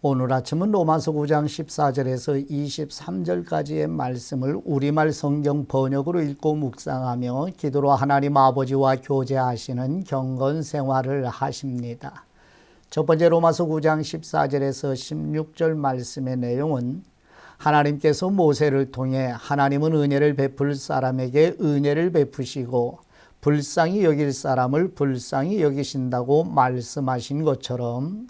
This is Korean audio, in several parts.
오늘 아침은 로마서 9장 14절에서 23절까지의 말씀을 우리말 성경 번역으로 읽고 묵상하며 기도로 하나님 아버지와 교제하시는 경건 생활을 하십니다. 첫 번째 로마서 9장 14절에서 16절 말씀의 내용은 하나님께서 모세를 통해 하나님은 은혜를 베풀 사람에게 은혜를 베푸시고 불쌍히 여길 사람을 불쌍히 여기신다고 말씀하신 것처럼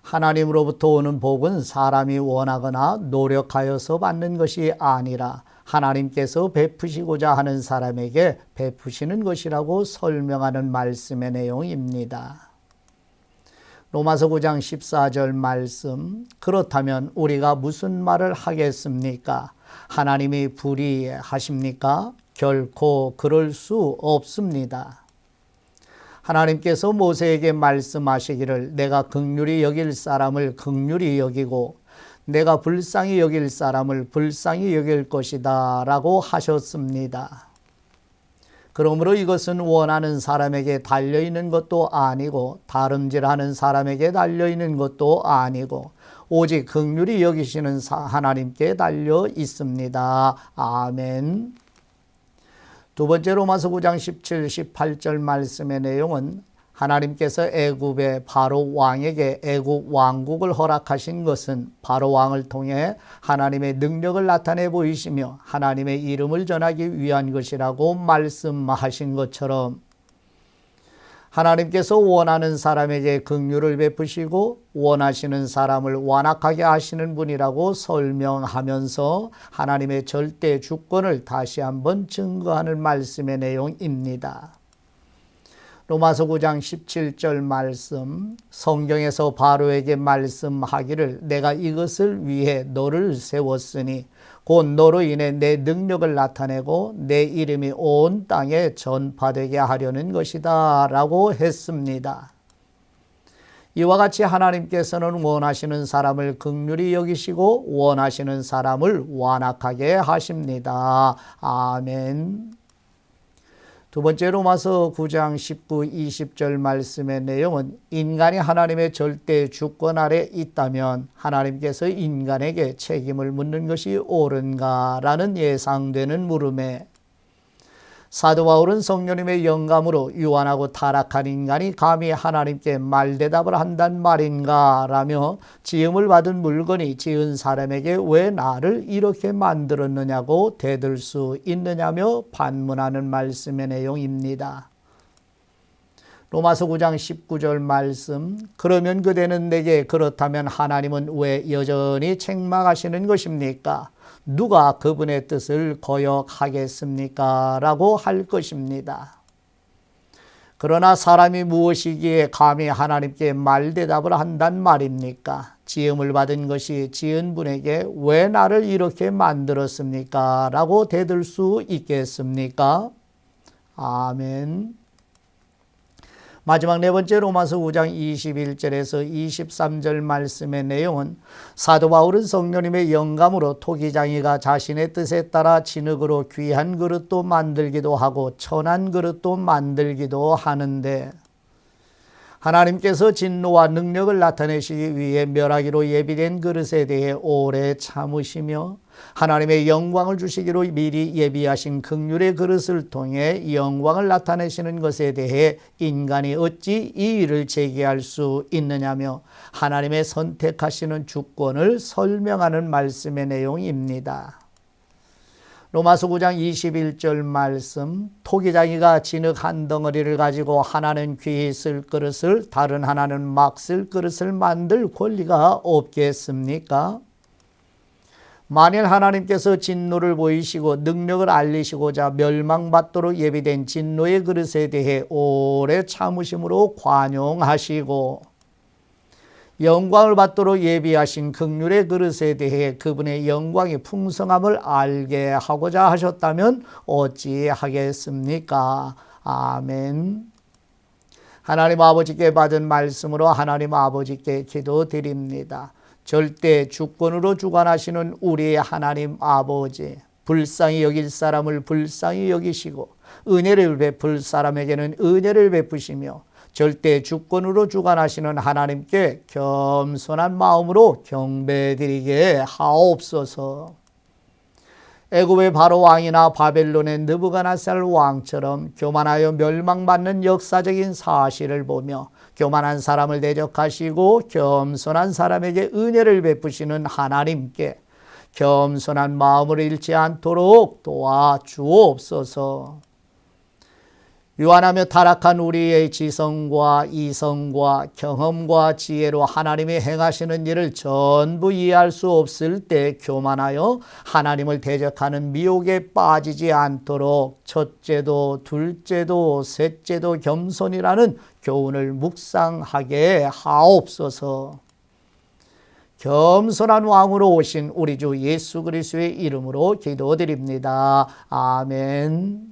하나님으로부터 오는 복은 사람이 원하거나 노력하여서 받는 것이 아니라 하나님께서 베푸시고자 하는 사람에게 베푸시는 것이라고 설명하는 말씀의 내용입니다. 로마서 9장 14절 말씀, 그렇다면 우리가 무슨 말을 하겠습니까? 하나님이 불의하십니까? 결코 그럴 수 없습니다. 하나님께서 모세에게 말씀하시기를 내가 긍휼히 여길 사람을 긍휼히 여기고 내가 불쌍히 여길 사람을 불쌍히 여길 것이다 라고 하셨습니다. 그러므로 이것은 원하는 사람에게 달려있는 것도 아니고 다름질하는 사람에게 달려있는 것도 아니고 오직 긍휼히 여기시는 하나님께 달려 있습니다. 아멘. 두 번째 로마서 9장 17, 18절 말씀의 내용은 하나님께서 애굽의 바로 왕에게 애굽 왕국을 허락하신 것은 바로 왕을 통해 하나님의 능력을 나타내 보이시며 하나님의 이름을 전하기 위한 것이라고 말씀하신 것처럼 하나님께서 원하는 사람에게 긍휼을 베푸시고 원하시는 사람을 완악하게 하시는 분이라고 설명하면서 하나님의 절대 주권을 다시 한번 증거하는 말씀의 내용입니다. 로마서 9장 17절 말씀, 성경에서 바로에게 말씀하기를 내가 이것을 위해 너를 세웠으니 곧 너로 인해 내 능력을 나타내고 내 이름이 온 땅에 전파되게 하려는 것이다 라고 했습니다. 이와 같이 하나님께서는 원하시는 사람을 긍휼히 여기시고 원하시는 사람을 완악하게 하십니다. 아멘. 두 번째 로마서 9장 19, 20절 말씀의 내용은 인간이 하나님의 절대 주권 아래 있다면 하나님께서 인간에게 책임을 묻는 것이 옳은가라는 예상되는 물음에 사도 바울은 성령님의 영감으로 유한하고 타락한 인간이 감히 하나님께 말대답을 한단 말인가 라며 지음을 받은 물건이 지은 사람에게 왜 나를 이렇게 만들었느냐고 대들 수 있느냐며 반문하는 말씀의 내용입니다. 로마서 9장 19절 말씀, 그러면 그대는 내게 그렇다면 하나님은 왜 여전히 책망하시는 것입니까? 누가 그분의 뜻을 거역하겠습니까? 라고 할 것입니다. 그러나 사람이 무엇이기에 감히 하나님께 말대답을 한단 말입니까? 지음을 받은 것이 지은 분에게 왜 나를 이렇게 만들었습니까? 라고 대들 수 있겠습니까? 아멘. 마지막 네 번째 로마서 9장 21절에서 23절 말씀의 내용은 사도 바울은 성령님의 영감으로 토기장이가 자신의 뜻에 따라 진흙으로 귀한 그릇도 만들기도 하고 천한 그릇도 만들기도 하는데 하나님께서 진노와 능력을 나타내시기 위해 멸하기로 예비된 그릇에 대해 오래 참으시며 하나님의 영광을 주시기로 미리 예비하신 긍휼의 그릇을 통해 영광을 나타내시는 것에 대해 인간이 어찌 이의를 제기할 수 있느냐며 하나님의 선택하시는 주권을 설명하는 말씀의 내용입니다. 로마서 9장 21절 말씀, 토기장이가 진흙 한 덩어리를 가지고 하나는 귀히 쓸 그릇을 다른 하나는 막 쓸 그릇을 만들 권리가 없겠습니까? 만일 하나님께서 진노를 보이시고 능력을 알리시고자 멸망받도록 예비된 진노의 그릇에 대해 오래 참으심으로 관용하시고 영광을 받도록 예비하신 긍휼의 그릇에 대해 그분의 영광의 풍성함을 알게 하고자 하셨다면 어찌하겠습니까? 아멘. 하나님 아버지께 받은 말씀으로 하나님 아버지께 기도드립니다. 절대 주권으로 주관하시는 우리의 하나님 아버지, 불쌍히 여길 사람을 불쌍히 여기시고 은혜를 베풀 사람에게는 은혜를 베푸시며 절대 주권으로 주관하시는 하나님께 겸손한 마음으로 경배드리게 하옵소서. 애굽의 바로 왕이나 바벨론의 느부갓네살 왕처럼 교만하여 멸망받는 역사적인 사실을 보며 교만한 사람을 대적하시고 겸손한 사람에게 은혜를 베푸시는 하나님께 겸손한 마음을 잃지 않도록 도와주옵소서. 유한하며 타락한 우리의 지성과 이성과 경험과 지혜로 하나님이 행하시는 일을 전부 이해할 수 없을 때 교만하여 하나님을 대적하는 미혹에 빠지지 않도록 첫째도 둘째도 셋째도 겸손이라는 교훈을 묵상하게 하옵소서. 겸손한 왕으로 오신 우리 주 예수 그리스도의 이름으로 기도드립니다. 아멘.